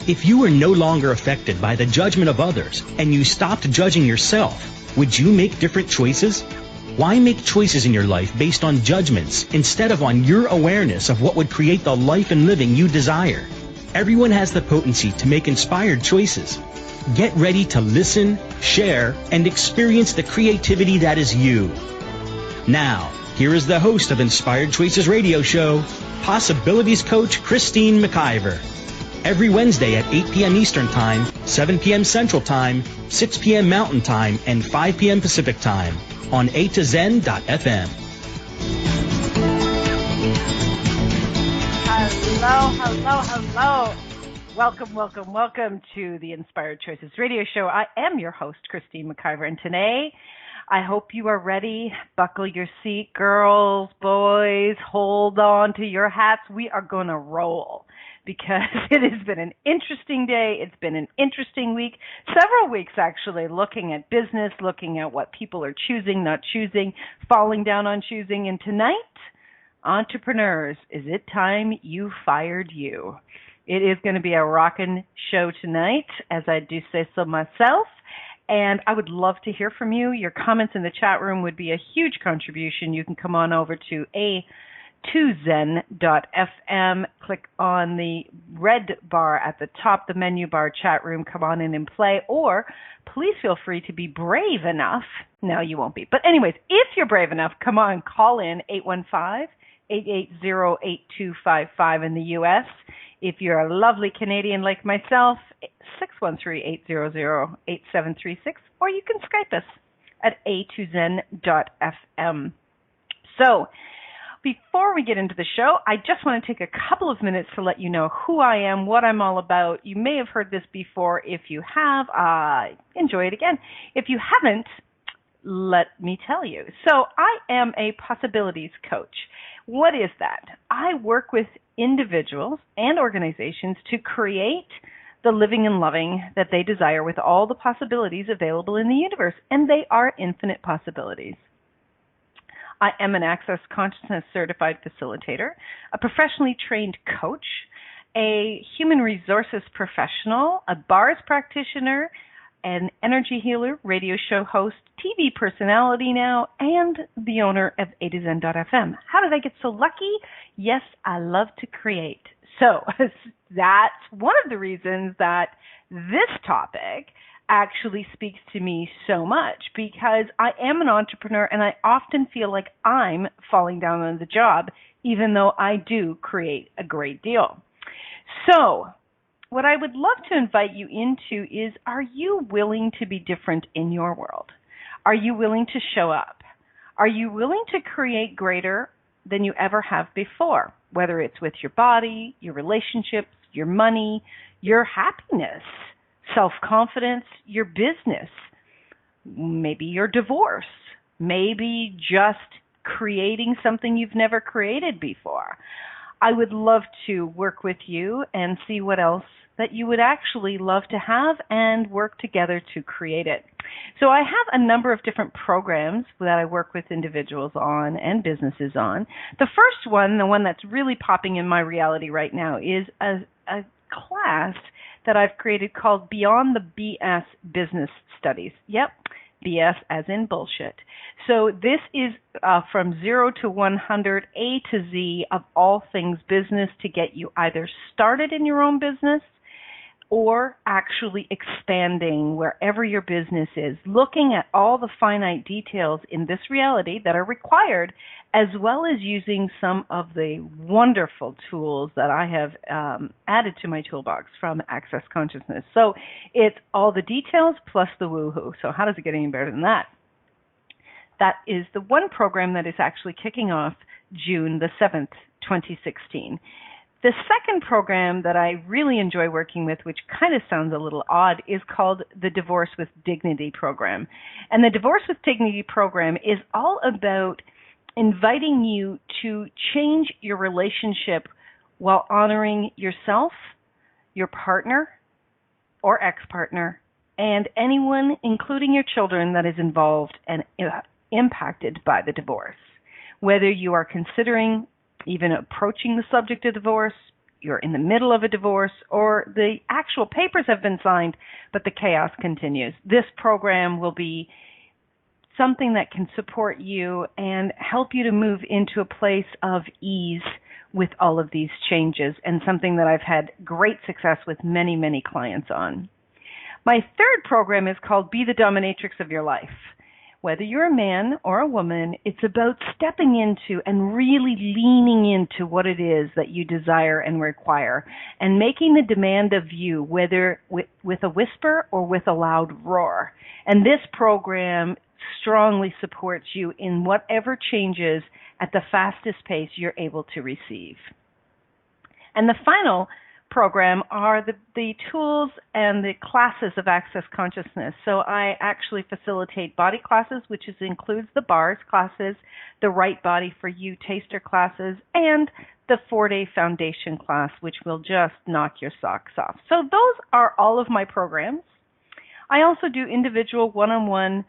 If you were no longer affected by the judgment of others and you stopped judging yourself, would you make different choices? Why make choices in your life based on judgments instead of on your awareness of what would create the life and living you desire? Everyone has the potency to make inspired choices. Get ready to listen, share, and experience the creativity that is you. Now, here is the host of Inspired Choices Radio Show, Possibilities Coach Christine McIver. Every Wednesday at 8 p.m. Eastern Time, 7 p.m. Central Time, 6 p.m. Mountain Time, and 5 p.m. Pacific Time on A2Zen.fm. Hello. Welcome to the Inspired Choices Radio Show. I am your host, Christine McIver, and today I hope you are ready. Buckle your seat, girls, boys, hold on to your hats. We are going to roll because it has been an interesting day. It's been an interesting week, several weeks actually, looking at business, looking at what people are choosing, not choosing, falling down on choosing. And tonight, entrepreneurs, is it time you fired you? It is going to be a rockin' show tonight, as I do say so myself. And I would love to hear from you. Your comments in the chat room would be a huge contribution. You can come on over to A2Zen.fm, click on the red bar at the top, the menu bar chat room, come on in and play. Or please feel free to be brave enough. No, you won't be. But anyways, if you're brave enough, come on, call in 815-880-8255 in the U.S. If you're a lovely Canadian like myself, 613-800-8736, or you can Skype us at A2Zen.fm. So, before we get into the show, I just want to take a couple of minutes to let you know who I am, what I'm all about. You may have heard this before. If you have, enjoy it again. If you haven't, let me tell you. So, I am a possibilities coach. What is that? I work with individuals and organizations to create the living and loving that they desire with all the possibilities available in the universe, and they are infinite possibilities. I am an Access Consciousness certified facilitator, a professionally trained coach, a human resources professional, a bars practitioner, an energy healer, radio show host, TV personality now, and the owner of A2Zen.fm. How did I get so lucky? Yes, I love to create. So that's one of the reasons that this topic actually speaks to me so much, because I am an entrepreneur and I often feel like I'm falling down on the job, even though I do create a great deal. So what I would love to invite you into is, are you willing to be different in your world? Are you willing to show up? Are you willing to create greater than you ever have before, whether it's with your body, your relationships, your money, your happiness, self-confidence, your business, maybe your divorce, maybe just creating something you've never created before? I would love to work with you and see what else that you would actually love to have and work together to create it. So I have a number of different programs that I work with individuals on and businesses on. The first one, the one that's really popping in my reality right now, is a class that I've created called Beyond the BS Business Studies. Yep, BS as in bullshit. So this is from 0 to 100, A to Z of all things business, to get you either started in your own business or actually expanding wherever your business is, looking at all the finite details in this reality that are required, as well as using some of the wonderful tools that I have added to my toolbox from Access Consciousness. So it's all the details plus the woohoo. So how does it get any better than that? That is the one program that is actually kicking off June the 7th, 2016. The second program that I really enjoy working with, which kind of sounds a little odd, is called the Divorce with Dignity program. And the Divorce with Dignity program is all about inviting you to change your relationship while honoring yourself, your partner or ex-partner, and anyone, including your children, that is involved and impacted by the divorce. Whether you are considering even approaching the subject of divorce, you're in the middle of a divorce, or the actual papers have been signed, but the chaos continues. This program will be something that can support you and help you to move into a place of ease with all of these changes, and something that I've had great success with many, many clients on. My third program is called Be the Dominatrix of Your Life. Whether you're a man or a woman, it's about stepping into and really leaning into what it is that you desire and require, and making the demand of you, whether with a whisper or with a loud roar. And this program strongly supports you in whatever changes at the fastest pace you're able to receive. And the final program are the tools and the classes of Access Consciousness. So I actually facilitate body classes, which includes the bars classes, the Right Body for You taster classes, and the 4-day foundation class, which will just knock your socks off. So those are all of my programs. I also do individual one-on-one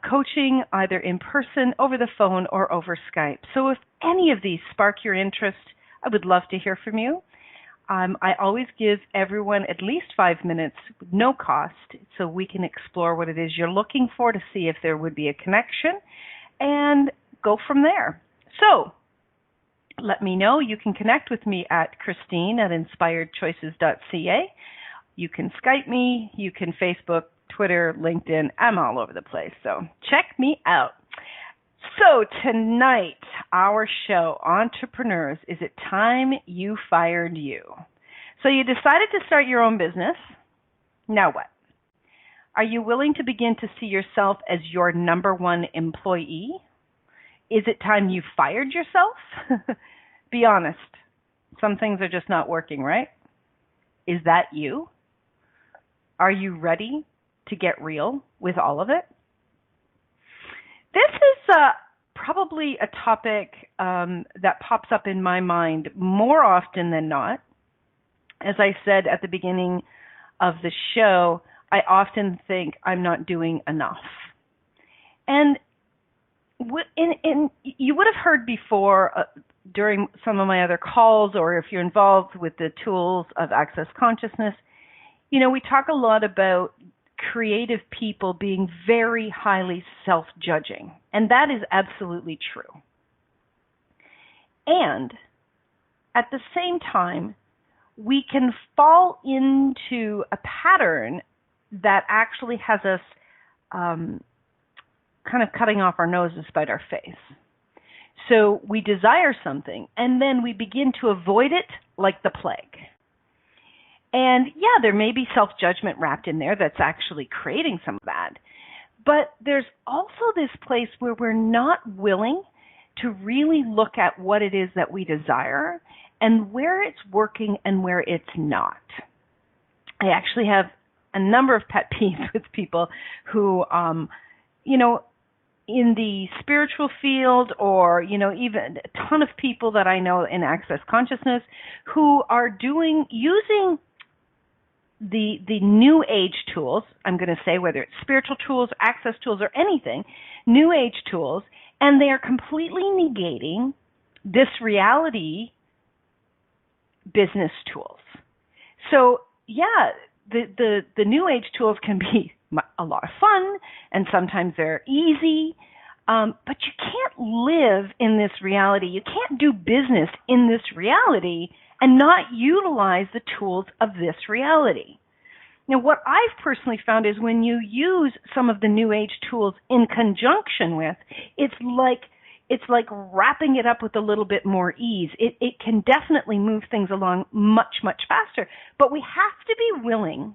coaching, either in person, over the phone, or over Skype. So if any of these spark your interest, I would love to hear from you. I always give everyone at least 5 minutes, no cost, so we can explore what it is you're looking for to see if there would be a connection, and go from there. So let me know. You can connect with me at Christine@inspiredchoices.ca. You can Skype me. You can Facebook, Twitter, LinkedIn. I'm all over the place, so check me out. So tonight, our show, Entrepreneurs, is it time you fired you? So you decided to start your own business. Now what? Are you willing to begin to see yourself as your number one employee? Is it time you fired yourself? Be honest. Some things are just not working, right? Is that you? Are you ready to get real with all of it? This is probably a topic that pops up in my mind more often than not. As I said at the beginning of the show, I often think I'm not doing enough. And you would have heard before during some of my other calls, or if you're involved with the tools of Access Consciousness, we talk a lot about creative people being very highly self-judging, and that is absolutely true. And at the same time, we can fall into a pattern that actually has us kind of cutting off our nose to spite our face. So we desire something, and then we begin to avoid it like the plague. And yeah, there may be self-judgment wrapped in there that's actually creating some of that. But there's also this place where we're not willing to really look at what it is that we desire and where it's working and where it's not. I actually have a number of pet peeves with people who, in the spiritual field, or, even a ton of people that I know in Access Consciousness who are using the new age tools, I'm going to say, whether it's spiritual tools, access tools, or anything, new age tools, and they are completely negating this reality business tools. So yeah, the new age tools can be a lot of fun, and sometimes they're easy, but you can't live in this reality. You can't do business in this reality and not utilize the tools of this reality. Now, what I've personally found is when you use some of the new age tools in conjunction with, it's like wrapping it up with a little bit more ease. It can definitely move things along much, much faster. But we have to be willing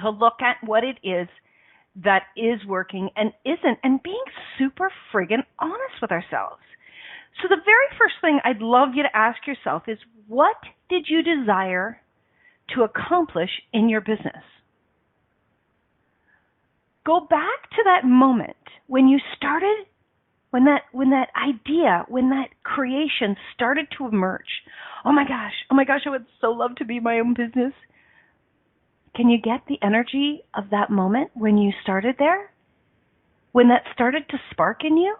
to look at what it is that is working and isn't, and being super friggin' honest with ourselves. So the very first thing I'd love you to ask yourself is, what did you desire to accomplish in your business? Go back to that moment when you started, when that idea, when that creation started to emerge. Oh my gosh, I would so love to be my own business. Can you get the energy of that moment when you started there? When that started to spark in you?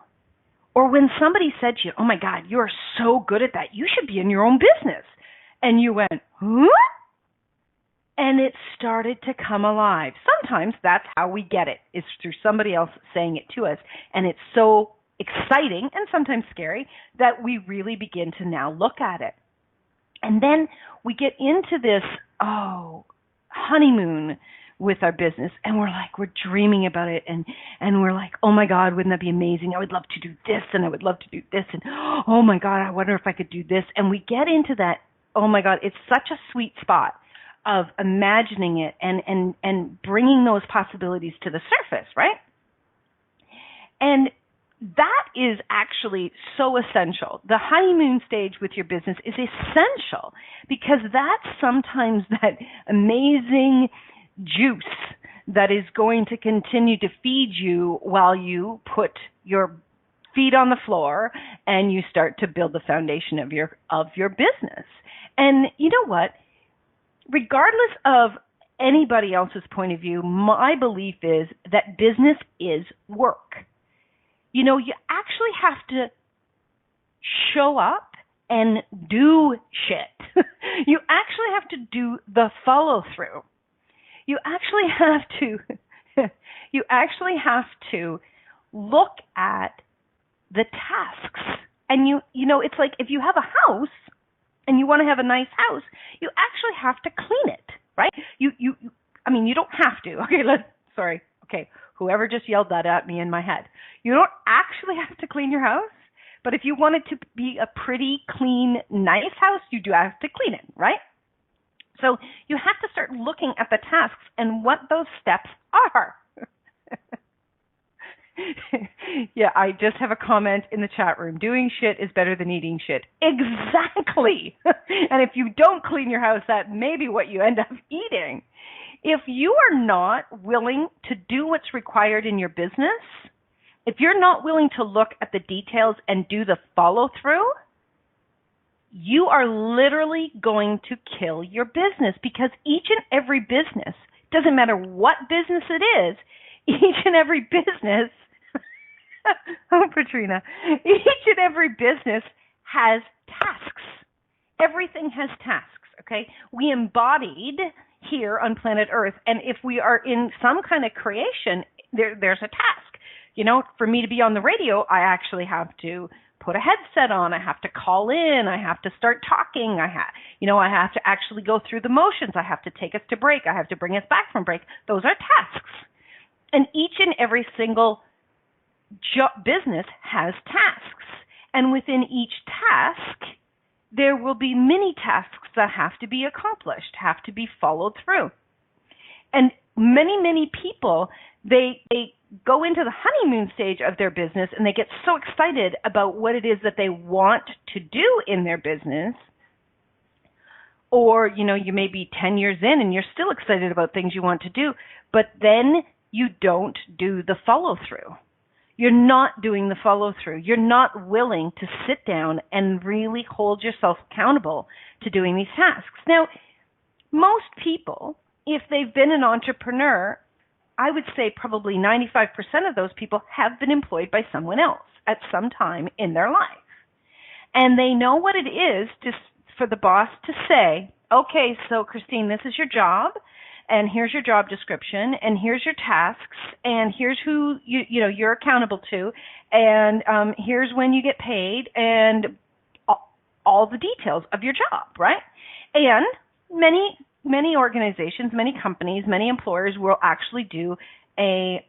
Or when somebody said to you, oh my God, you're so good at that, you should be in your own business. And you went, huh? And it started to come alive. Sometimes that's how we get it, is through somebody else saying it to us. And it's so exciting and sometimes scary that we really begin to now look at it. And then we get into this, honeymoon with our business, and we're dreaming about it, and we're like, oh my God, wouldn't that be amazing? I would love to do this, and I would love to do this, and oh my God, I wonder if I could do this. And we get into that, oh my God, it's such a sweet spot of imagining it and bringing those possibilities to the surface, right? And that is actually so essential. The honeymoon stage with your business is essential because that's sometimes that amazing juice that is going to continue to feed you while you put your feet on the floor and you start to build the foundation of your business. And you know what? Regardless of anybody else's point of view, my belief is that business is work. You know, you actually have to show up and do shit. You actually have to do the follow through. You actually have to look at the tasks. And you know, it's like if you have a house and you want to have a nice house, you actually have to clean it, right? You don't have to. Okay, whoever just yelled that at me in my head. You don't actually have to clean your house, but if you want it to be a pretty, clean, nice house, you do have to clean it, right? So you have to start looking at the tasks and what those steps are. Yeah, I just have a comment in the chat room. Doing shit is better than eating shit. Exactly. And if you don't clean your house, that may be what you end up eating. If you are not willing to do what's required in your business, if you're not willing to look at the details and do the follow-through, you are literally going to kill your business because each and every business, doesn't matter what business it is, each and every business, oh, Patrina, each and every business has tasks. Everything has tasks, okay? We embodied here on planet Earth, and if we are in some kind of creation, there's a task. You know, for me to be on the radio, I actually have to put a headset on. I have to call in. I have to start talking. I have to actually go through the motions. I have to take us to break. I have to bring us back from break. Those are tasks. And each and every single business has tasks. And within each task, there will be many tasks that have to be accomplished, have to be followed through. And many people, they go into the honeymoon stage of their business and they get so excited about what it is that they want to do in their business. Or, you know, you may be 10 years in and you're still excited about things you want to do, but then you don't do the follow-through. You're not doing the follow-through. You're not willing to sit down and really hold yourself accountable to doing these tasks. Now, most people, if they've been an entrepreneur, I would say probably 95% of those people have been employed by someone else at some time in their life. And they know what it is for the boss to say, okay, so Christine, this is your job, and here's your job description, and here's your tasks, and here's who you're accountable to, and here's when you get paid, and all the details of your job, right? And many organizations, many companies, many employers will actually do a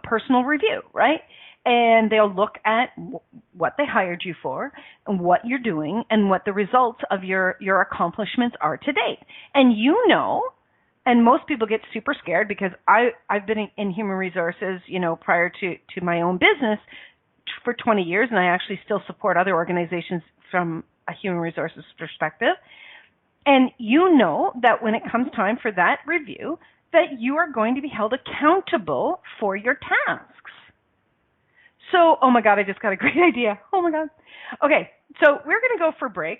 personal review, right? And they'll look at what they hired you for and what you're doing and what the results of your accomplishments are to date. And and most people get super scared because I've been in human resources, prior to my own business for 20 years, and I actually still support other organizations from a human resources perspective. And you know that when it comes time for that review, that you are going to be held accountable for your tasks. So, oh my God, I just got a great idea. Oh my God. Okay, so we're going to go for break.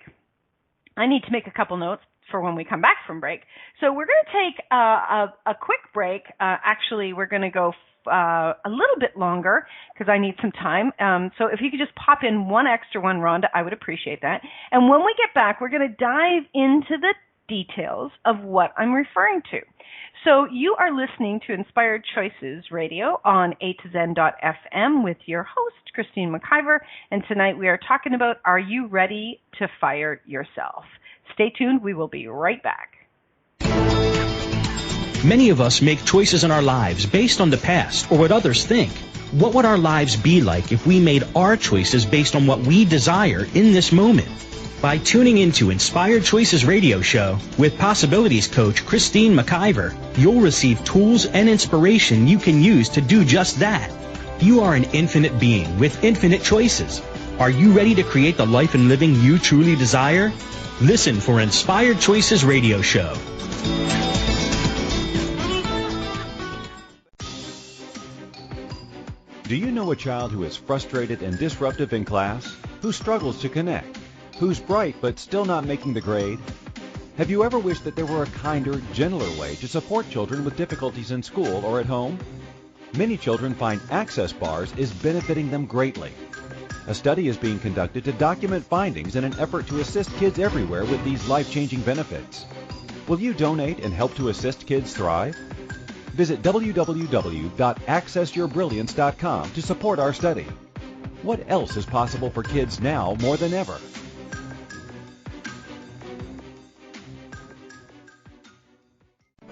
I need to make a couple notes for when we come back from break. So we're going to take a quick break. Actually, we're going to go a little bit longer because I need some time. So if you could just pop in one extra one, Rhonda, I would appreciate that. And when we get back, we're going to dive into the details of what I'm referring to. So you are listening to Inspired Choices Radio on A2Zen.fm with your host, Christine McIver. And tonight we are talking about, are you ready to fire yourself? Stay tuned. We will be right back. Many of us make choices in our lives based on the past or what others think. What would our lives be like if we made our choices based on what we desire in this moment? By tuning into Inspired Choices Radio Show with Possibilities Coach Christine McIver, you'll receive tools and inspiration you can use to do just that. You are an infinite being with infinite choices. Are you ready to create the life and living you truly desire? Listen for Inspired Choices Radio Show. Do you know a child who is frustrated and disruptive in class? Who struggles to connect? Who's bright but still not making the grade? Have you ever wished that there were a kinder, gentler way to support children with difficulties in school or at home? Many children find access bars is benefiting them greatly. A study is being conducted to document findings in an effort to assist kids everywhere with these life-changing benefits. Will you donate and help to assist kids thrive? Visit www.accessyourbrilliance.com to support our study. What else is possible for kids now more than ever?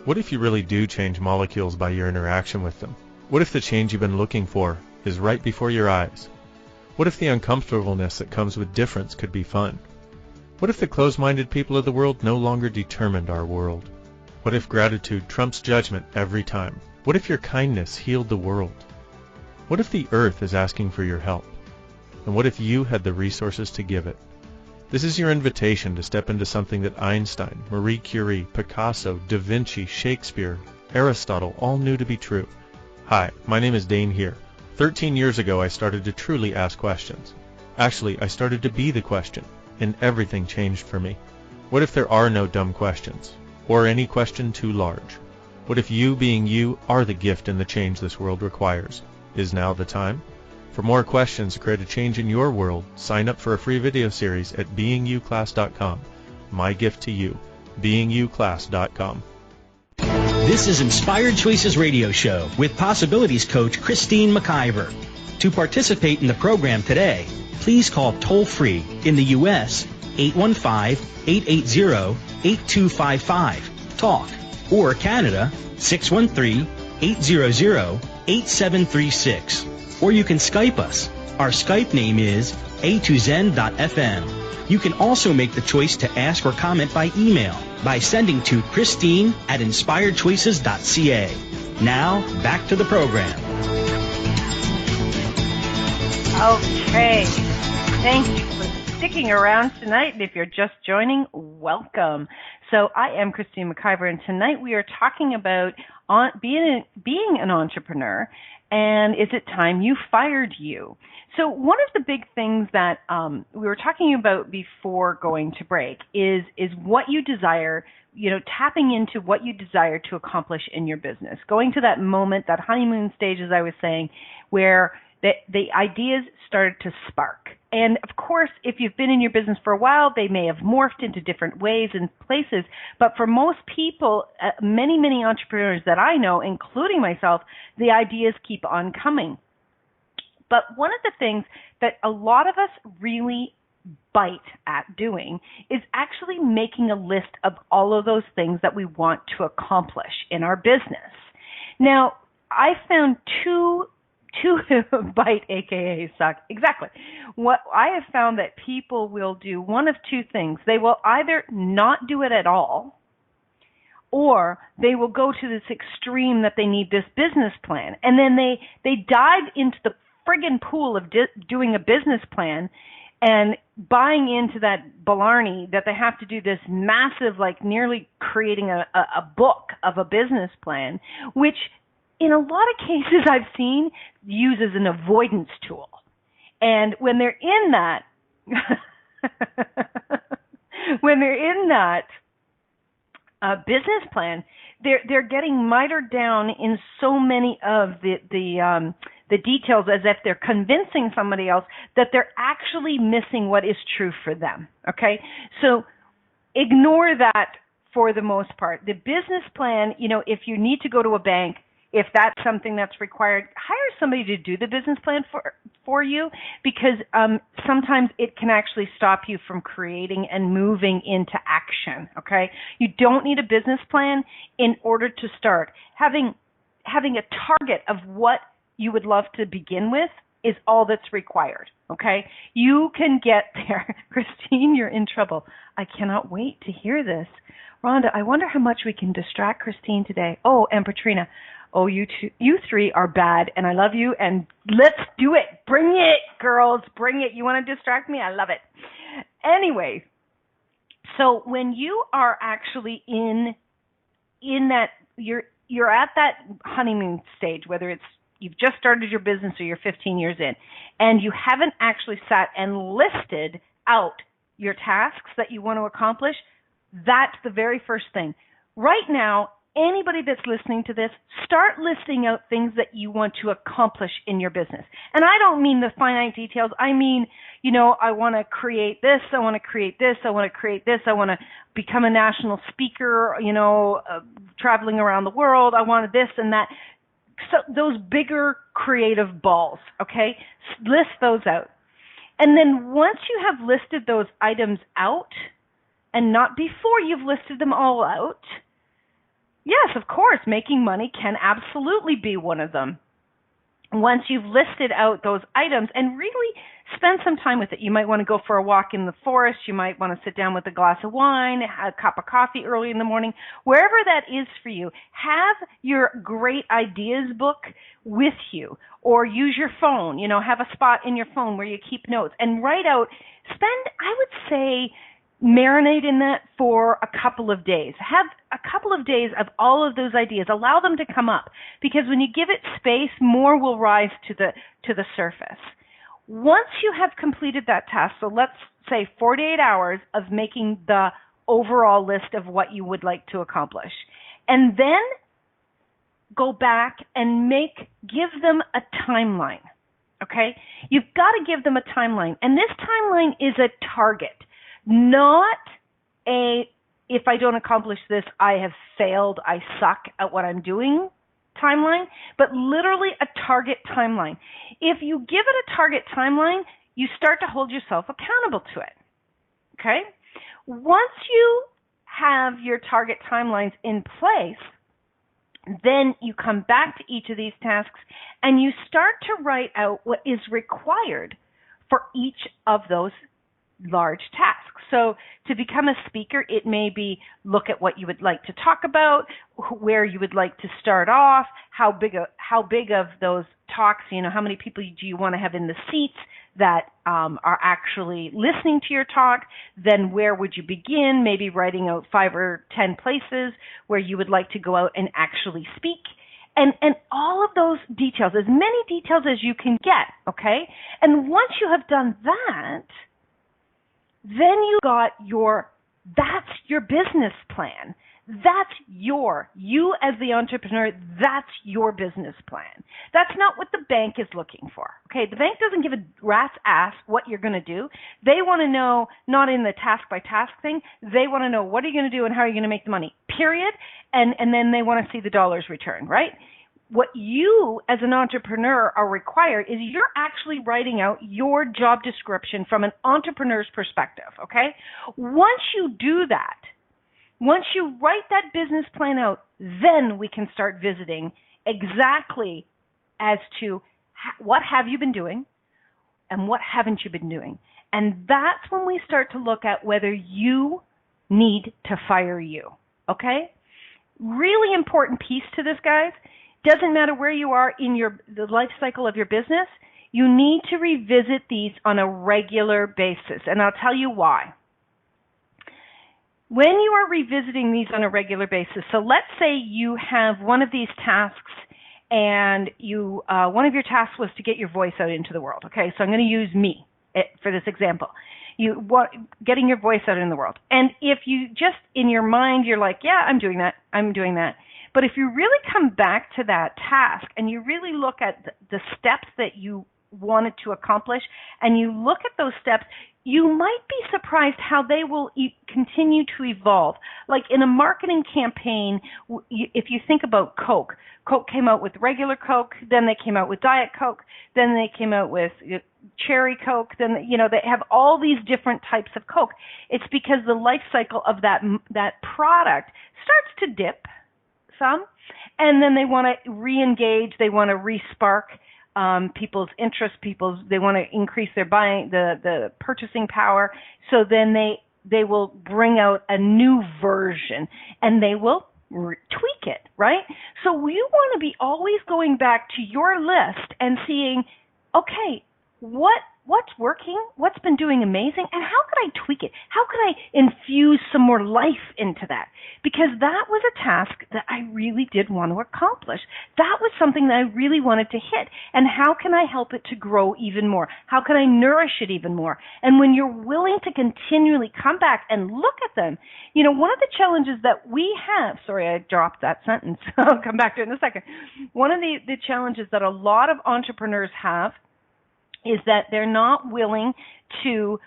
What if you really do change molecules by your interaction with them? What if the change you've been looking for is right before your eyes? What if the uncomfortableness that comes with difference could be fun? What if the closed-minded people of the world no longer determined our world? What if gratitude trumps judgment every time? What if your kindness healed the world? What if the earth is asking for your help? And what if you had the resources to give it? This is your invitation to step into something that Einstein, Marie Curie, Picasso, Da Vinci, Shakespeare, Aristotle all knew to be true. Hi, my name is Dane here. 13 years ago, I started to truly ask questions. Actually, I started to be the question, and everything changed for me. What if there are no dumb questions, or any question too large? What if you being you are the gift and the change this world requires? Is now the time? For more questions to create a change in your world, sign up for a free video series at beingyouclass.com. My gift to you, beingyouclass.com. This is Inspired Choices Radio Show with Possibilities Coach Christine McIver. To participate in the program today, please call toll-free in the U.S. 815-880-8255, TALK, or Canada 613-800-8736. Or you can Skype us. Our Skype name is A2Zen.fm. You can also make the choice to ask or comment by email by sending to Christine@inspiredchoices.ca. Now, back to the program. Okay. Thank you for sticking around tonight. And if you're just joining, welcome. So I am Christine McIver, and tonight we are talking about being an entrepreneur. And is it time you fired you? So one of the big things that we were talking about before going to break is what you desire, tapping into what you desire to accomplish in your business, going to that moment, that honeymoon stage, as I was saying, where the ideas started to spark. And of course, if you've been in your business for a while, they may have morphed into different ways and places. But for most people, many, many entrepreneurs that I know, including myself, the ideas keep on coming. But one of the things that a lot of us really bite at doing is actually making a list of all of those things that we want to accomplish in our business. Now, I found two bite, aka suck. Exactly. What I have found that people will do one of two things. They will either not do it at all, or they will go to this extreme that they need this business plan. And then they dive into the friggin' pool of doing a business plan and buying into that blarney that they have to do this massive, like nearly creating a book of a business plan, which in a lot of cases I've seen used as an avoidance tool. And when they're in that, business plan, they're getting mitered down in so many of the details, as if they're convincing somebody else that they're actually missing what is true for them. Okay, so ignore that for the most part. The business plan, if you need to go to a bank, if that's something that's required, hire somebody to do the business plan for you, because sometimes it can actually stop you from creating and moving into action, okay? You don't need a business plan in order to start. Having a target of what you would love to begin with is all that's required, okay? You can get there. Christine, you're in trouble. I cannot wait to hear this. Rhonda, I wonder how much we can distract Christine today. Oh, and Patrina. Oh, you three are bad, and I love you, and let's do it. Bring it, girls. Bring it. You want to distract me? I love it. Anyway, so when you are actually in that, you're at that honeymoon stage, whether it's you've just started your business or you're 15 years in, and you haven't actually sat and listed out your tasks that you want to accomplish, that's the very first thing. Right now, anybody that's listening to this, start listing out things that you want to accomplish in your business. And I don't mean the finite details. I mean, I want to create this, I want to create this, I want to create this, I want to become a national speaker, traveling around the world, I want this and that. So those bigger creative balls, okay? List those out. And then once you have listed those items out, and not before you've listed them all out, yes, of course, making money can absolutely be one of them. Once you've listed out those items and really spend some time with it, you might want to go for a walk in the forest, you might want to sit down with a glass of wine, a cup of coffee early in the morning, wherever that is for you. Have your great ideas book with you, or use your phone, have a spot in your phone where you keep notes and write out, I would say, marinate in that for a couple of days. Have a couple of days of all of those ideas. Allow them to come up, because when you give it space, more will rise to the surface. Once you have completed that task, so let's say 48 hours of making the overall list of what you would like to accomplish, and then go back and give them a timeline. Okay? You've got to give them a timeline, and this timeline is a target. Not if I don't accomplish this, I have failed, I suck at what I'm doing timeline, but literally a target timeline. If you give it a target timeline, you start to hold yourself accountable to it. Okay? Once you have your target timelines in place, then you come back to each of these tasks and you start to write out what is required for each of those large tasks. So to become a speaker, it may be look at what you would like to talk about, where you would like to start off, how big of those talks, how many people do you want to have in the seats that are actually listening to your talk, then where would you begin, maybe writing out 5 or 10 places where you would like to go out and actually speak. And all of those details, as many details as you can get, okay? And once you have done that, then you got that's your business plan. That's you as the entrepreneur, that's your business plan. That's not what the bank is looking for. Okay, the bank doesn't give a rat's ass what you're going to do. They want to know, not in the task by task thing, they want to know what are you going to do and how are you going to make the money, period. And then they want to see the dollars return, right? What you as an entrepreneur are required is you're actually writing out your job description from an entrepreneur's perspective, okay? Once you do that, once you write that business plan out, then we can start visiting exactly as to what have you been doing and what haven't you been doing. And that's when we start to look at whether you need to fire you, okay? Really important piece to this, guys. Doesn't matter where you are in the life cycle of your business, you need to revisit these on a regular basis. And I'll tell you why. When you are revisiting these on a regular basis, so let's say you have one of these tasks and one of your tasks was to get your voice out into the world. Okay, so I'm going to use me for this example. Getting your voice out in the world. And if you just in your mind, you're like, yeah, I'm doing that. But if you really come back to that task and you really look at the steps that you wanted to accomplish and you look at those steps, you might be surprised how they will continue to evolve. Like in a marketing campaign, if you think about Coke, Coke came out with regular Coke, then they came out with Diet Coke, then they came out with Cherry Coke, then they have all these different types of Coke. It's because the life cycle of that product starts to dip some, and then they want to re-engage, they want to re-spark people's interest, they want to increase their buying, the purchasing power. So then they will bring out a new version and they will tweak it, right? So you want to be always going back to your list and seeing, okay, what's working, what's been doing amazing, and how could I tweak it? How could I infuse some more life into that? Because that was a task that I really did want to accomplish. That was something that I really wanted to hit. And how can I help it to grow even more? How can I nourish it even more? And when you're willing to continually come back and look at them, one of the challenges that we have, sorry, I dropped that sentence. I'll come back to it in a second. One of the challenges that a lot of entrepreneurs have is that they're not willing to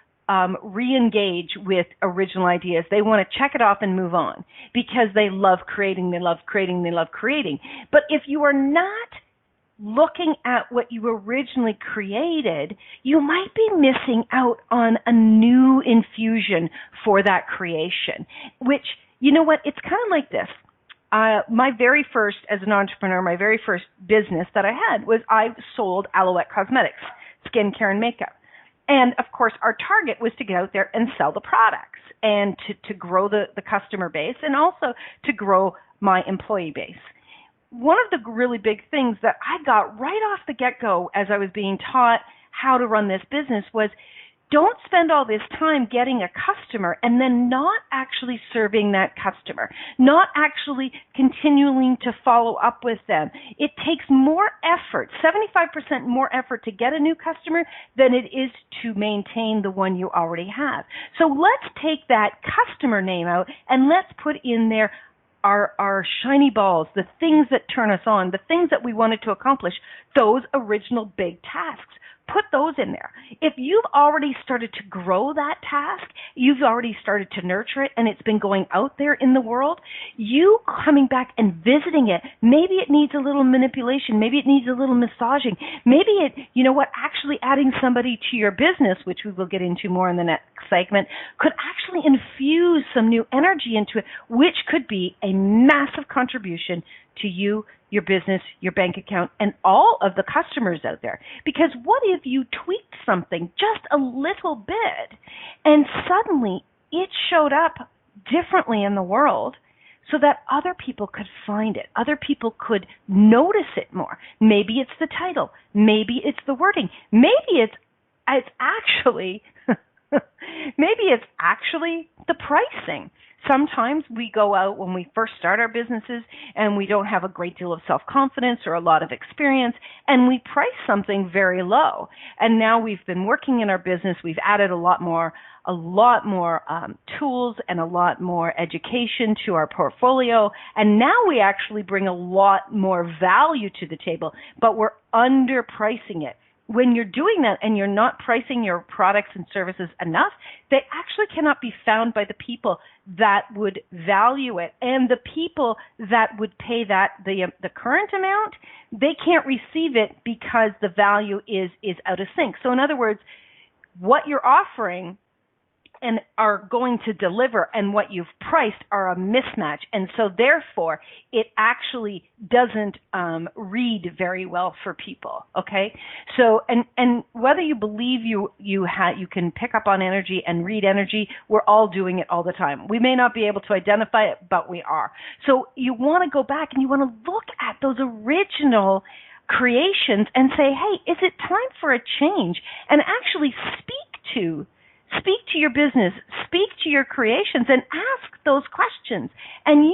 re-engage with original ideas. They want to check it off and move on because they love creating, they love creating, they love creating. But if you are not looking at what you originally created, you might be missing out on a new infusion for that creation, which, you know what, it's kind of like this. My very first, as an entrepreneur, my very first business that I had was I sold Alouette Cosmetics, skincare and makeup. And of course, our target was to get out there and sell the products and to grow the customer base and also to grow my employee base. One of the really big things that I got right off the get-go as I was being taught how to run this business was, don't spend all this time getting a customer and then not actually serving that customer, not actually continuing to follow up with them. It takes more effort, 75% more effort to get a new customer than it is to maintain the one you already have. So let's take that customer name out and let's put in there our shiny balls, the things that turn us on, the things that we wanted to accomplish, those original big tasks. Put those in there. If you've already started to grow that task, you've already started to nurture it, and it's been going out there in the world, you coming back and visiting it, maybe it needs a little manipulation, maybe it needs a little massaging, maybe actually adding somebody to your business, which we will get into more in the next segment, could actually infuse some new energy into it, which could be a massive contribution to you, your business, your bank account, and all of the customers out there. Because what if you tweaked something just a little bit and suddenly it showed up differently in the world so that other people could find it, other people could notice it more? Maybe it's the title, maybe it's the wording, maybe it's actually maybe it's actually the pricing. Sometimes we go out when we first start our businesses and we don't have a great deal of self-confidence or a lot of experience, and we price something very low. And now we've been working in our business. We've added a lot more tools and a lot more education to our portfolio. And now we actually bring a lot more value to the table, but we're underpricing it. When you're doing that and you're not pricing your products and services enough, they actually cannot be found by the people that would value it. And the people that would pay the current amount, they can't receive it because the value is out of sync. So in other words, what you're offering and are going to deliver and what you've priced are a mismatch. And so therefore, it actually doesn't read very well for people, okay? So, and whether you believe you can pick up on energy and read energy, we're all doing it all the time. We may not be able to identify it, but we are. So you want to go back and you want to look at those original creations and say, hey, is it time for a change? And actually speak to your business, speak to your creations, and ask those questions. And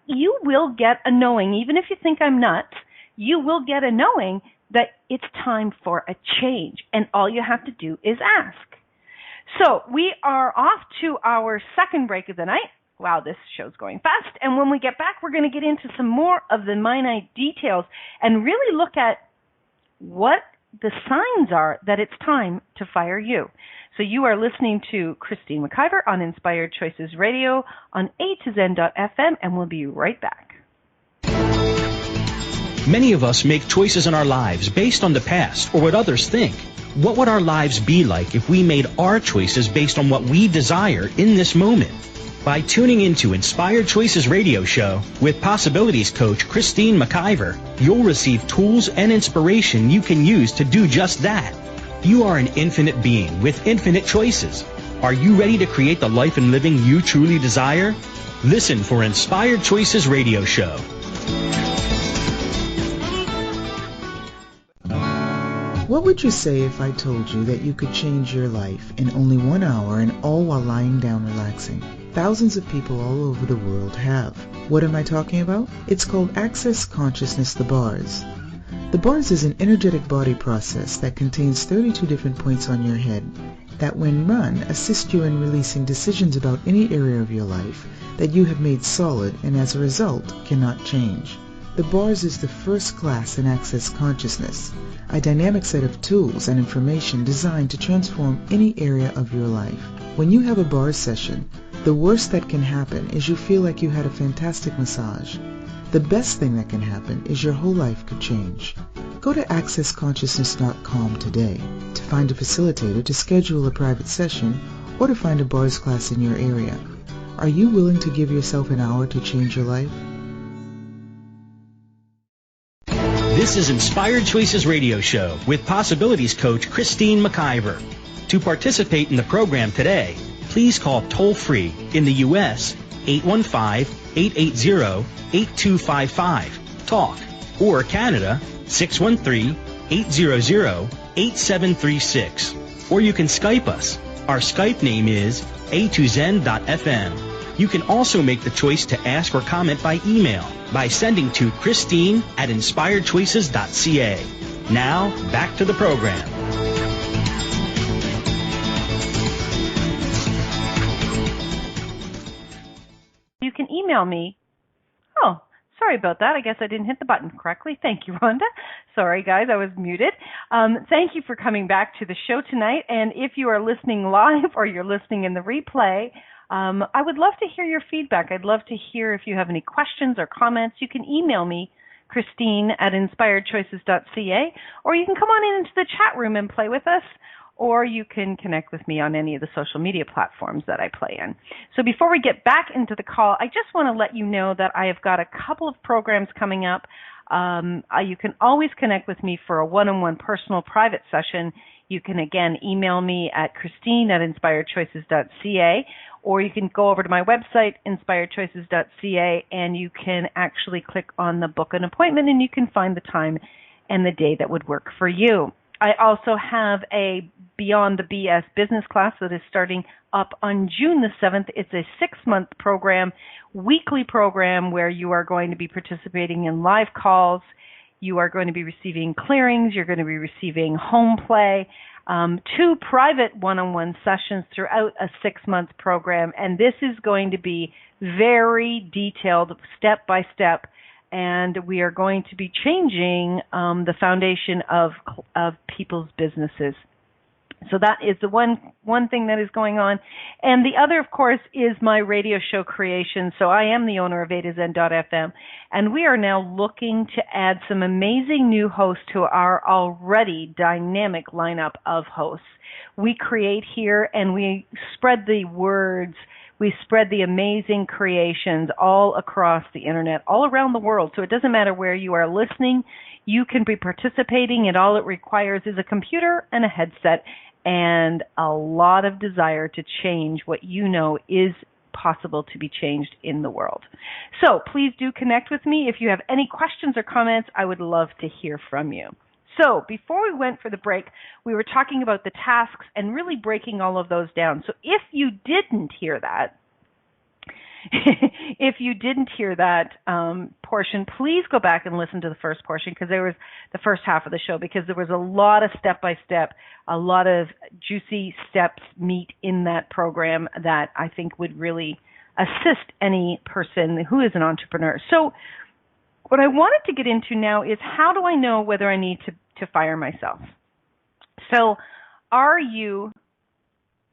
you will get a knowing. Even if you think I'm nuts, you will get a knowing that it's time for a change. And all you have to do is ask. So we are off to our second break of the night. Wow, this show's going fast. And when we get back, we're going to get into some more of the minute details and really look at what the signs are that it's time to fire you. So you are listening to Christine McIver on Inspired Choices Radio on A2Zen.fm, and we'll be right back. Many of us make choices in our lives based on the past or what others think. What would our lives be like if we made our choices based on what we desire in this moment? By tuning into Inspired Choices Radio Show with Possibilities Coach Christine McIver, you'll receive tools and inspiration you can use to do just that. You are an infinite being with infinite choices. Are you ready to create the life and living you truly desire? Listen for Inspired Choices Radio Show. What would you say if I told you that you could change your life in only 1 hour and all while lying down relaxing? Thousands of people all over the world have. What am I talking about? It's called Access Consciousness, the bars. The bars is an energetic body process that contains 32 different points on your head that when run assist you in releasing decisions about any area of your life that you have made solid and as a result cannot change. The bars is the first class in Access Consciousness, a dynamic set of tools and information designed to transform any area of your life. When you have a bars session, the worst that can happen is you feel like you had a fantastic massage. The best thing that can happen is your whole life could change. Go to accessconsciousness.com today to find a facilitator to schedule a private session or to find a bars class in your area. Are you willing to give yourself an hour to change your life? This is Inspired Choices Radio Show with Possibilities Coach Christine McIver. To participate in the program today, please call toll-free in the U.S. 815-880-8255, TALK, or Canada 613-800-8736. Or you can Skype us. Our Skype name is A2Zen.fm. You can also make the choice to ask or comment by email by sending to Christine@inspiredchoices.ca. Now, back to the program. You can email me. Oh, sorry about that. I guess I didn't hit the button correctly. Thank you, Rhonda. Sorry, guys, I was muted. Thank you for coming back to the show tonight. And if you are listening live or you're listening in the replay, I would love to hear your feedback. I'd love to hear if you have any questions or comments. You can email me, Christine@inspiredchoices.ca, or you can come on into the chat room and play with us, or you can connect with me on any of the social media platforms that I play in. So before we get back into the call, I just want to let you know that I have got a couple of programs coming up. You can always connect with me for a one-on-one personal private session. You can, again, email me at Christine@inspiredchoices.ca, or you can go over to my website, inspiredchoices.ca, and you can actually click on the book an appointment, and you can find the time and the day that would work for you. I also have a Beyond the BS business class that is starting up on June the 7th. It's a 6-month program, weekly program, where you are going to be participating in live calls. You are going to be receiving clearings. You're going to be receiving home play, 2 private one-on-one sessions throughout a 6-month program. And this is going to be very detailed, step-by-step. And we are going to be changing the foundation of people's businesses. So that is the one thing that is going on. And the other, of course, is my radio show creation. So I am the owner of A2Zen.fm, and we are now looking to add some amazing new hosts to our already dynamic lineup of hosts. We create here and we spread the words. We spread the amazing creations all across the internet, all around the world. So it doesn't matter where you are listening. You can be participating, and all it requires is a computer and a headset and a lot of desire to change what you know is possible to be changed in the world. So please do connect with me. If you have any questions or comments, I would love to hear from you. So before we went for the break, we were talking about the tasks and really breaking all of those down. So if you didn't hear that, portion, please go back and listen to the first portion, because there was the first half of the show, because there was a lot of step-by-step, a lot of juicy steps meat in that program that I think would really assist any person who is an entrepreneur. So what I wanted to get into now is, how do I know whether I need to fire myself? So are you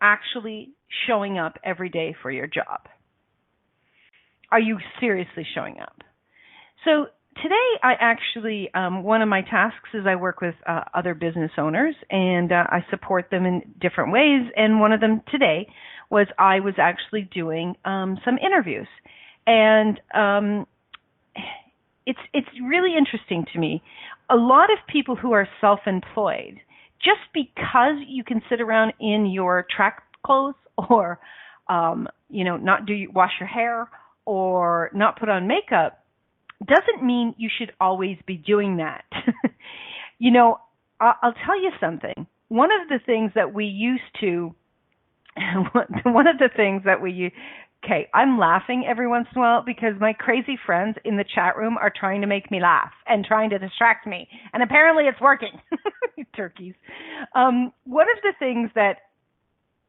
actually showing up every day for your job? Are you seriously showing up? So today, I actually, one of my tasks is I work with other business owners, and I support them in different ways. And one of them today was I was actually doing some interviews. And it's really interesting to me. A lot of people who are self-employed, just because you can sit around in your track clothes or, not wash your hair or not put on makeup, doesn't mean you should always be doing that. I'll tell you something. One of the things that we used to, okay, I'm laughing every once in a while because my crazy friends in the chat room are trying to make me laugh and trying to distract me. And apparently it's working. Turkeys. One of the things that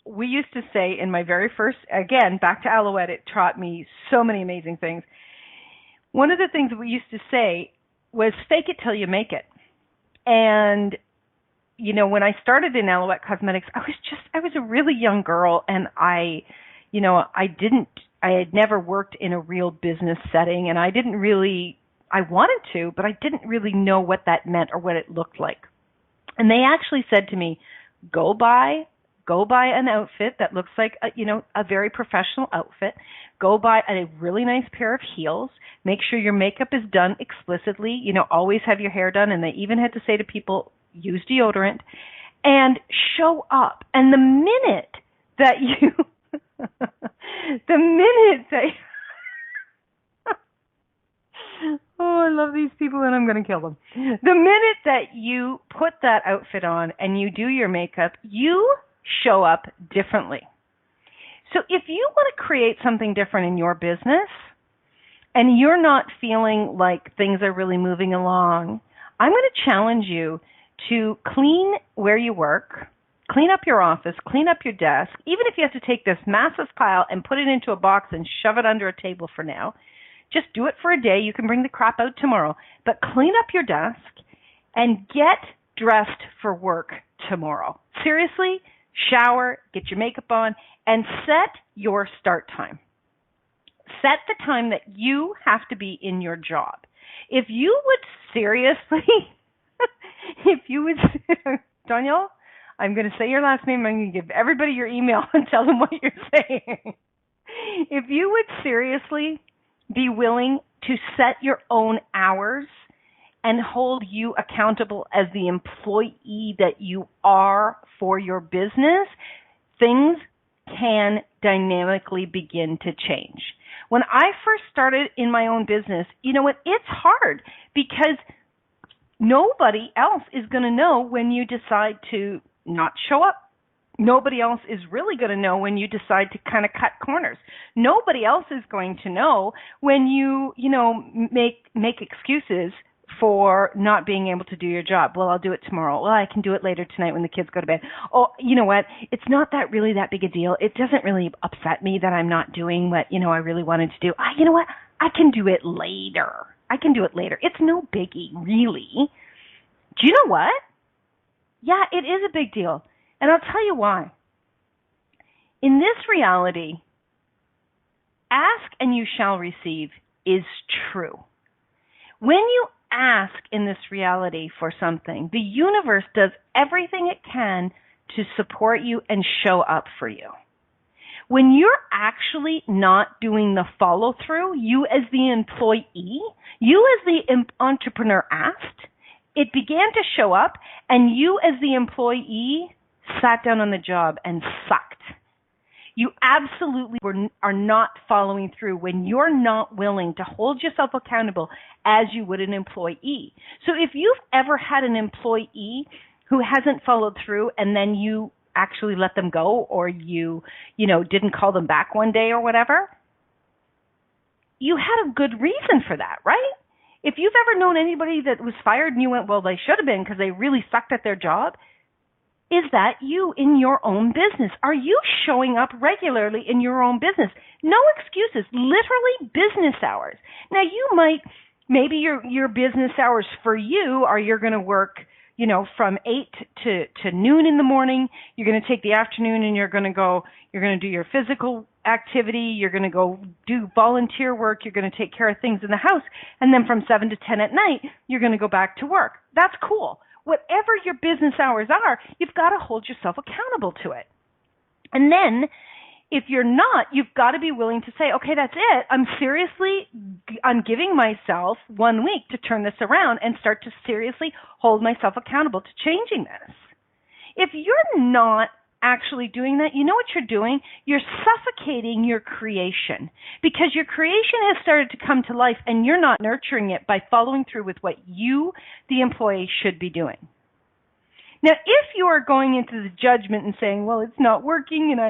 we used to say in my very first, again, back to Alouette, it taught me so many amazing things. One of the things we used to say was fake it till you make it. And, when I started in Alouette Cosmetics, I was a really young girl, and I had never worked in a real business setting, and I wanted to, but I didn't really know what that meant or what it looked like. And they actually said to me, go buy an outfit that looks like a very professional outfit. Go buy a really nice pair of heels. Make sure your makeup is done explicitly. Always have your hair done. And they even had to say to people, use deodorant and show up. And the minute that oh, I love these people and I'm going to kill them. The minute that you put that outfit on and you do your makeup, you show up differently. So if you want to create something different in your business and you're not feeling like things are really moving along, I'm going to challenge you to clean where you work, clean up your office, clean up your desk, even if you have to take this massive pile and put it into a box and shove it under a table for now. Just do it for a day. You can bring the crap out tomorrow. But clean up your desk and get dressed for work tomorrow. Seriously, shower, get your makeup on, and set your start time. Set the time that you have to be in your job. If you would seriously, Danielle, I'm going to say your last name. I'm going to give everybody your email and tell them what you're saying. If you would seriously be willing to set your own hours and hold you accountable as the employee that you are for your business, things can dynamically begin to change. When I first started in my own business, you know what? It's hard because nobody else is going to know when you decide to not show up. Nobody else is really going to know when you decide to kind of cut corners. Nobody else is going to know when you make excuses for not being able to do your job. Well, I'll do it tomorrow. Well, I can do it later tonight when the kids go to bed. Oh, you know what? It's not really that big a deal. It doesn't really upset me that I'm not doing what, I really wanted to do. You know what? I can do it later. It's no biggie, really. Do you know what? Yeah, it is a big deal. And I'll tell you why. In this reality, ask and you shall receive is true. When you ask in this reality for something, the universe does everything it can to support you and show up for you. When you're actually not doing the follow through, you as the employee, you as the entrepreneur asked, it began to show up, and you as the employee sat down on the job and sucked. You absolutely are not following through when you're not willing to hold yourself accountable as you would an employee. So if you've ever had an employee who hasn't followed through and then you actually let them go, or you didn't call them back one day or whatever, you had a good reason for that, right? If you've ever known anybody that was fired and you went, well, they should have been because they really sucked at their job, Is that you in your own business? Are you showing up regularly in your own business? No excuses, literally business hours. Now maybe your business hours for you are you're going to work, from 8 to noon in the morning. You're going to take the afternoon and you're going to do your physical activity. You're going to go do volunteer work. You're going to take care of things in the house. And then from 7 to 10 at night, you're going to go back to work. That's cool. Whatever your business hours are, you've got to hold yourself accountable to it. And then if you're not, you've got to be willing to say, okay, that's it. I'm giving myself 1 week to turn this around and start to seriously hold myself accountable to changing this. If you're not actually doing that, you know what you're doing? You're suffocating your creation, because your creation has started to come to life and you're not nurturing it by following through with what you, the employee, should be doing. Now, if you are going into the judgment and saying, well, it's not working, and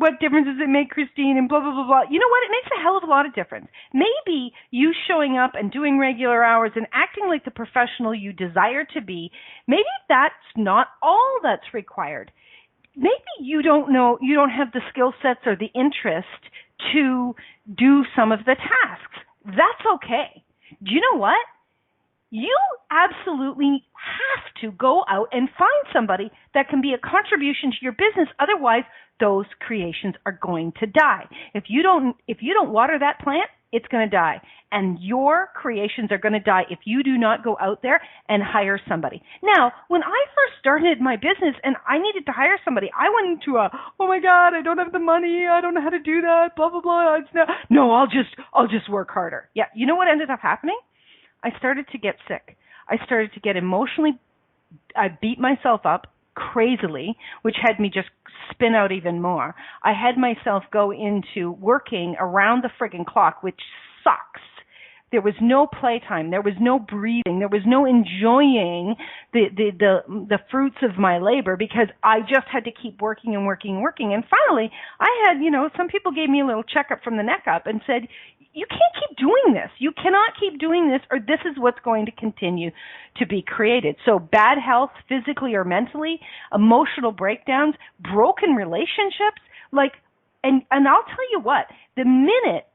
what difference does it make, Christine, and blah, blah, blah, blah, you know what? It makes a hell of a lot of difference. Maybe you showing up and doing regular hours and acting like the professional you desire to be, maybe that's not all that's required. Maybe you don't have the skill sets or the interest to do some of the tasks. That's okay. Do you know what? You absolutely have to go out and find somebody that can be a contribution to your business. Otherwise, those creations are going to die. If you don't water that plant, it's going to die. And your creations are going to die if you do not go out there and hire somebody. Now, when I first started my business and I needed to hire somebody, I went into oh my God, I don't have the money, I don't know how to do that, blah, blah, blah. I'll just work harder. Yeah, you know what ended up happening? I started to get sick. I started to get I beat myself up crazily, which had me just spin out even more. I had myself go into working around the friggin' clock, which sucks. There was no playtime. There was no breathing. There was no enjoying the fruits of my labor, because I just had to keep working and working and working. And finally, I had, some people gave me a little checkup from the neck up and said, you can't keep doing this. You cannot keep doing this, or this is what's going to continue to be created. So bad health, physically or mentally, emotional breakdowns, broken relationships, and I'll tell you what, the minute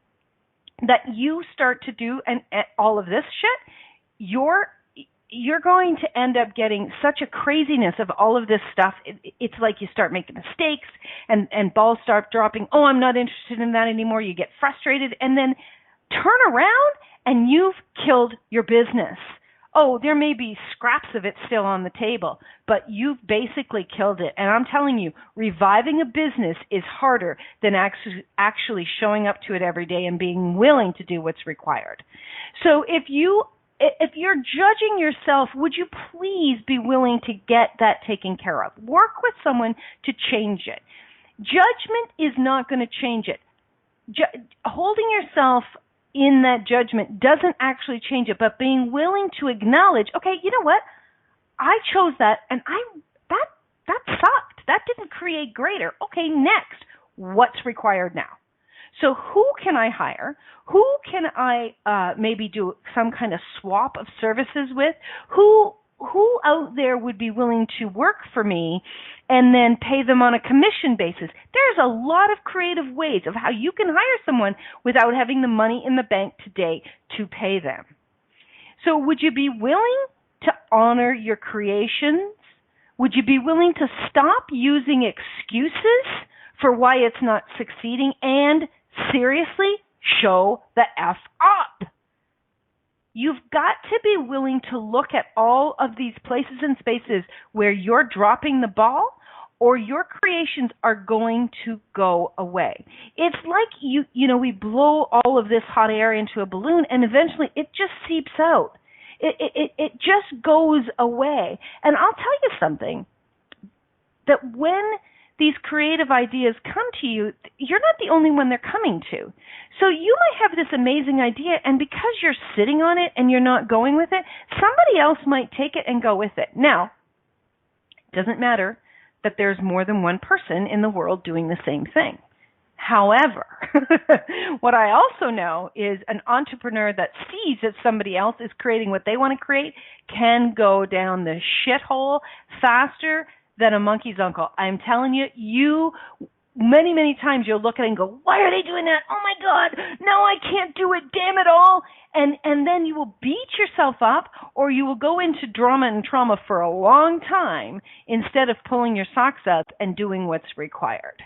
that you start to do and all of this shit, you're going to end up getting such a craziness of all of this stuff. It's like you start making mistakes and balls start dropping. Oh, I'm not interested in that anymore. You get frustrated and then turn around and you've killed your business. Oh, there may be scraps of it still on the table, but you've basically killed it. And I'm telling you, reviving a business is harder than actually showing up to it every day and being willing to do what's required. So if you're judging yourself, would you please be willing to get that taken care of? Work with someone to change it. Judgment is not going to change it. Holding yourself in that judgment doesn't actually change it, but being willing to acknowledge, okay, you know what? I chose that, and that sucked. That didn't create greater. Okay, next, what's required now? So who can I hire? Who can I maybe do some kind of swap of services with? Who out there would be willing to work for me and then pay them on a commission basis? There's a lot of creative ways of how you can hire someone without having the money in the bank today to pay them. So would you be willing to honor your creations? Would you be willing to stop using excuses for why it's not succeeding and seriously show the F up? You've got to be willing to look at all of these places and spaces where you're dropping the ball or your creations are going to go away. It's like we blow all of this hot air into a balloon and eventually it just seeps out. It just goes away. And I'll tell you something, that when these creative ideas come to you, you're not the only one they're coming to. So you might have this amazing idea, and because you're sitting on it and you're not going with it, somebody else might take it and go with it. Now, it doesn't matter that there's more than one person in the world doing the same thing. However, what I also know is an entrepreneur that sees that somebody else is creating what they want to create can go down the shithole faster than a monkey's uncle. I'm telling you, many, many times you'll look at it and go, why are they doing that? Oh my God, no, I can't do it, damn it all. And then you will beat yourself up, or you will go into drama and trauma for a long time instead of pulling your socks up and doing what's required.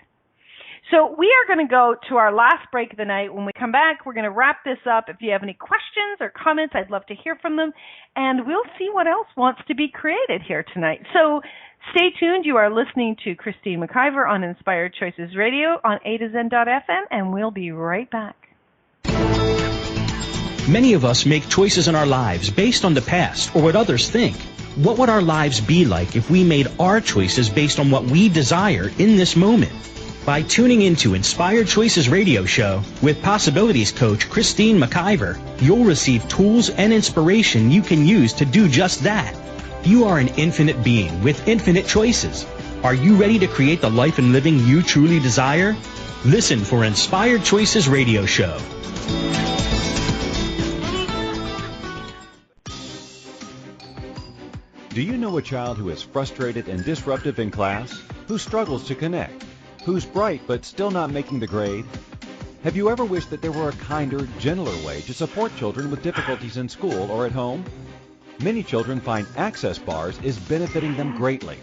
So we are going to go to our last break of the night. When we come back, we're going to wrap this up. If you have any questions or comments, I'd love to hear from them. And we'll see what else wants to be created here tonight. So stay tuned. You are listening to Christine McIver on Inspired Choices Radio on A to Zen.fm, and we'll be right back. Many of us make choices in our lives based on the past or what others think. What would our lives be like if we made our choices based on what we desire in this moment? By tuning into Inspired Choices Radio Show with Possibilities Coach Christine McIver, you'll receive tools and inspiration you can use to do just that. You are an infinite being with infinite choices. Are you ready to create the life and living you truly desire? Listen for Inspired Choices Radio Show. Do you know a child who is frustrated and disruptive in class, who struggles to connect, who's bright but still not making the grade? Have you ever wished that there were a kinder, gentler way to support children with difficulties in school or at home? Many children find access bars is benefiting them greatly.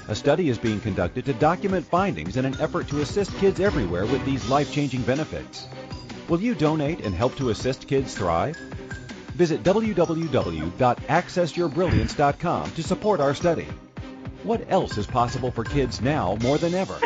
A study is being conducted to document findings in an effort to assist kids everywhere with these life-changing benefits. Will you donate and help to assist kids thrive? Visit www.accessyourbrilliance.com to support our study. What else is possible for kids now more than ever?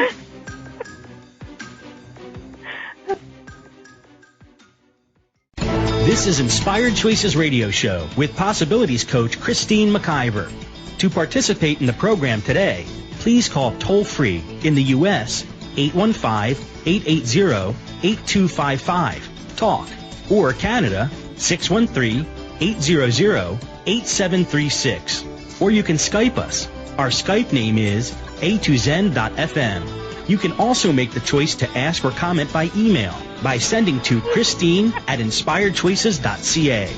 This is Inspired Choices Radio Show with Possibilities Coach Christine McIver. To participate in the program today, please call toll-free in the U.S. 815-880-8255, TALK, or Canada 613-800-8736. Or you can Skype us. Our Skype name is a2zen.fm. You can also make the choice to ask or comment by email by sending to Christine@inspiredchoices.ca.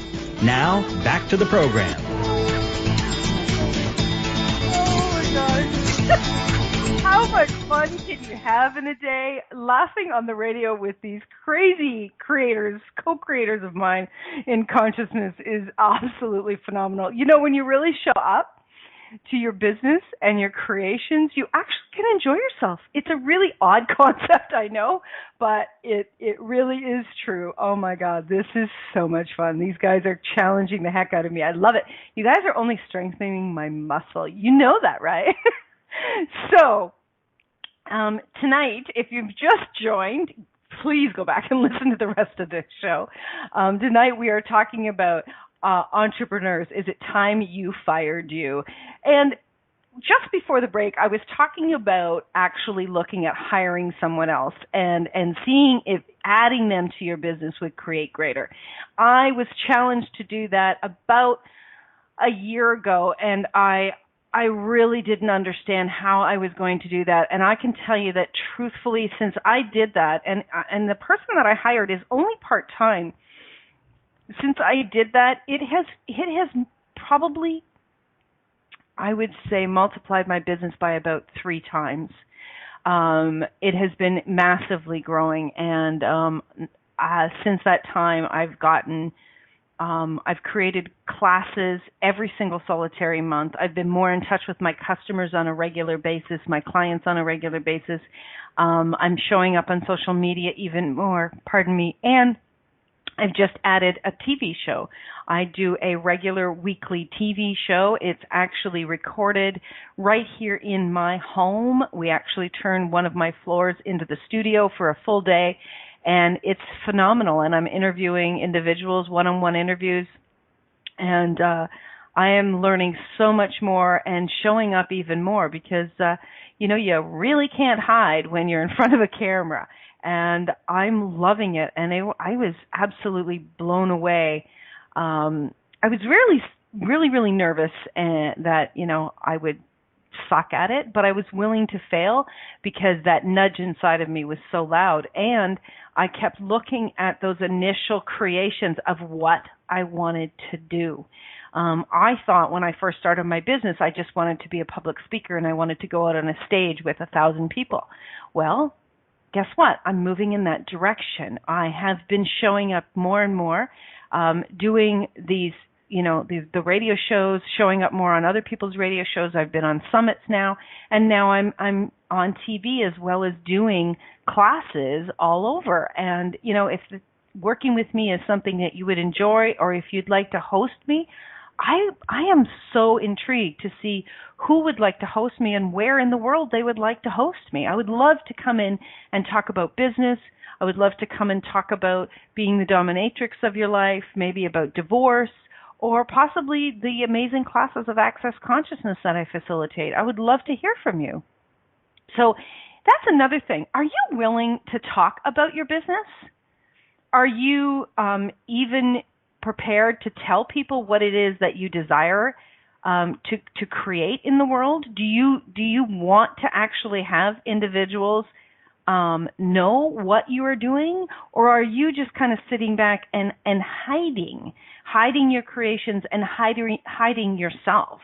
Now, back to the program. Oh my gosh. How much fun can you have in a day laughing on the radio with these crazy creators, co-creators of mine in consciousness is absolutely phenomenal. You know, when you really show up to your business and your creations, you actually can enjoy yourself. It's a really odd concept, I know, but it really is true. Oh my God, this is so much fun. These guys are challenging the heck out of me. I love it. You guys are only strengthening my muscle. You know that, right? So, tonight, if you've just joined, please go back and listen to the rest of this show. Tonight we are talking about entrepreneurs. Is it time you fired you? And just before the break, I was talking about actually looking at hiring someone else and seeing if adding them to your business would create greater. I was challenged to do that about a year ago, and I really didn't understand how I was going to do that. And I can tell you that truthfully, since I did that, and the person that I hired is only part-time, since I did that, it has probably, I would say, multiplied my business by about 3 times. It has been massively growing, and since that time, I've created classes every single solitary month. I've been more in touch with my customers on a regular basis, my clients on a regular basis. I'm showing up on social media even more, and I've just added a TV show. I do a regular weekly TV show. It's actually recorded right here in my home. We actually turn one of my floors into the studio for a full day, and it's phenomenal. And I'm interviewing individuals, one-on-one interviews, and I am learning so much more and showing up even more because, you really can't hide when you're in front of a camera. And I'm loving it, and I was absolutely blown away. I was really nervous that, I would suck at it, but I was willing to fail because that nudge inside of me was so loud. And I kept looking at those initial creations of what I wanted to do. I thought when I first started my business, I just wanted to be a public speaker and I wanted to go out on a stage with 1,000 people. Well, guess what? I'm moving in that direction. I have been showing up more and more, doing these, the radio shows, showing up more on other people's radio shows. I've been on summits now, and now I'm on TV as well as doing classes all over. And, if working with me is something that you would enjoy, or if you'd like to host me, I am so intrigued to see who would like to host me and where in the world they would like to host me. I would love to come in and talk about business. I would love to come and talk about being the dominatrix of your life, maybe about divorce, or possibly the amazing classes of Access Consciousness that I facilitate. I would love to hear from you. So that's another thing. Are you willing to talk about your business? Are you even prepared to tell people what it is that you desire to create in the world? Do you want to actually have individuals know what you are doing, or are you just kind of sitting back and hiding your creations and hiding yourself?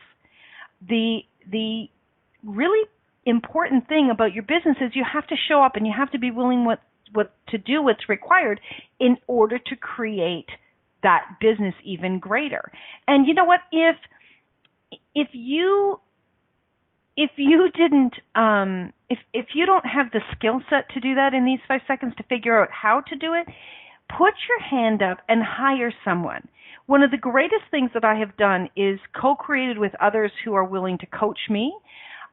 The really important thing about your business is you have to show up and you have to be willing to do what's required in order to create that business even greater. And you know what? If you didn't, if you don't have the skill set to do that in these 5 seconds to figure out how to do it, put your hand up and hire someone. One of the greatest things that I have done is co-created with others who are willing to coach me.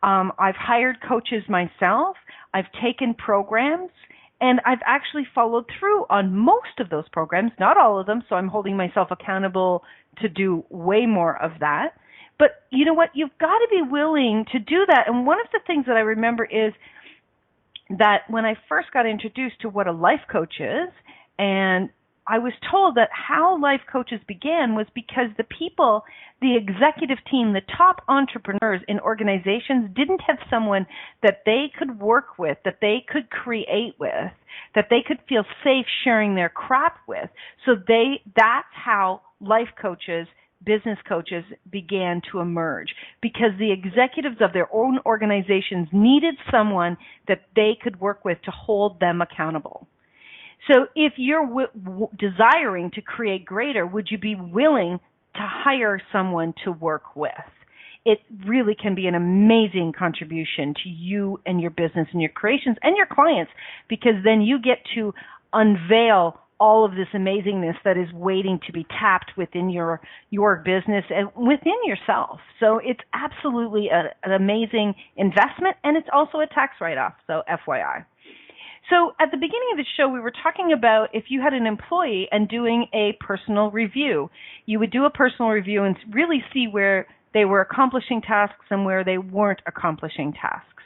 I've hired coaches myself. I've taken programs. And I've actually followed through on most of those programs, not all of them, so I'm holding myself accountable to do way more of that. But you know what? You've got to be willing to do that. And one of the things that I remember is that when I first got introduced to what a life coach is, and I was told that how life coaches began was because the people, the executive team, the top entrepreneurs in organizations didn't have someone that they could work with, that they could create with, that they could feel safe sharing their crap with. So that's how life coaches, business coaches began to emerge, because the executives of their own organizations needed someone that they could work with to hold them accountable. So if you're desiring to create greater, would you be willing to hire someone to work with? It really can be an amazing contribution to you and your business and your creations and your clients, because then you get to unveil all of this amazingness that is waiting to be tapped within your business and within yourself. So it's absolutely an amazing investment, and it's also a tax write-off, so FYI. So at the beginning of the show, we were talking about if you had an employee and doing a personal review. You would do a personal review and really see where they were accomplishing tasks and where they weren't accomplishing tasks.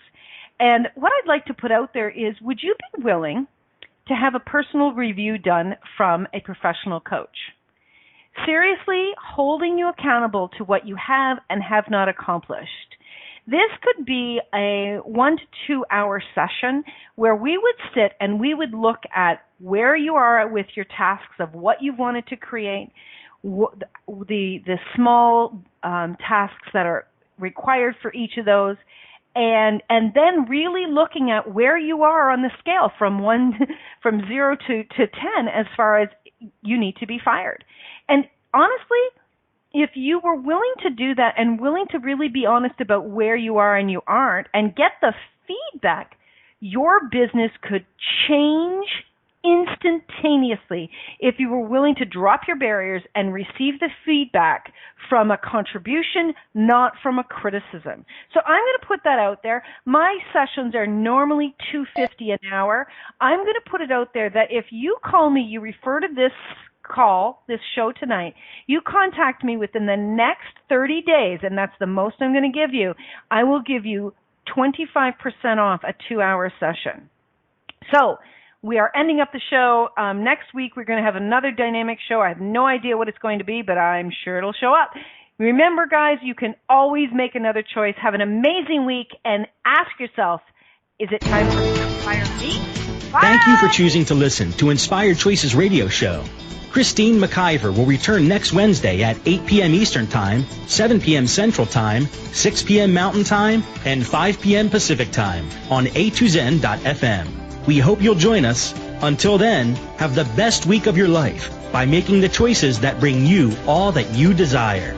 And what I'd like to put out there is, would you be willing to have a personal review done from a professional coach? Seriously, holding you accountable to what you have and have not accomplished. This could be a 1 to 2 hour session where we would sit and we would look at where you are with your tasks of what you wanted to create, the small tasks that are required for each of those, and then really looking at where you are on the scale from 0 to 10 as far as you need to be fired. And honestly, if you were willing to do that and willing to really be honest about where you are and you aren't and get the feedback, your business could change instantaneously if you were willing to drop your barriers and receive the feedback from a contribution, not from a criticism. So I'm going to put that out there. My sessions are normally $250 an hour. I'm going to put it out there that if you call me, you refer to this show tonight, you contact me within the next 30 days, and that's the most I'm going to give you, I will give you 25% off a 2-hour session. So we are ending up the show. Next week we're going to have another dynamic show. I have no idea what it's going to be, but I'm sure it'll show up. Remember, guys, you can always make another choice. Have an amazing week, and ask yourself, is it time for me to inspire me? Bye. Thank you for choosing to listen to Inspired Choices Radio Show. Christine McIver will return next Wednesday at 8 p.m. Eastern Time, 7 p.m. Central Time, 6 p.m. Mountain Time, and 5 p.m. Pacific Time on A2Zen.fm. We hope you'll join us. Until then, have the best week of your life by making the choices that bring you all that you desire.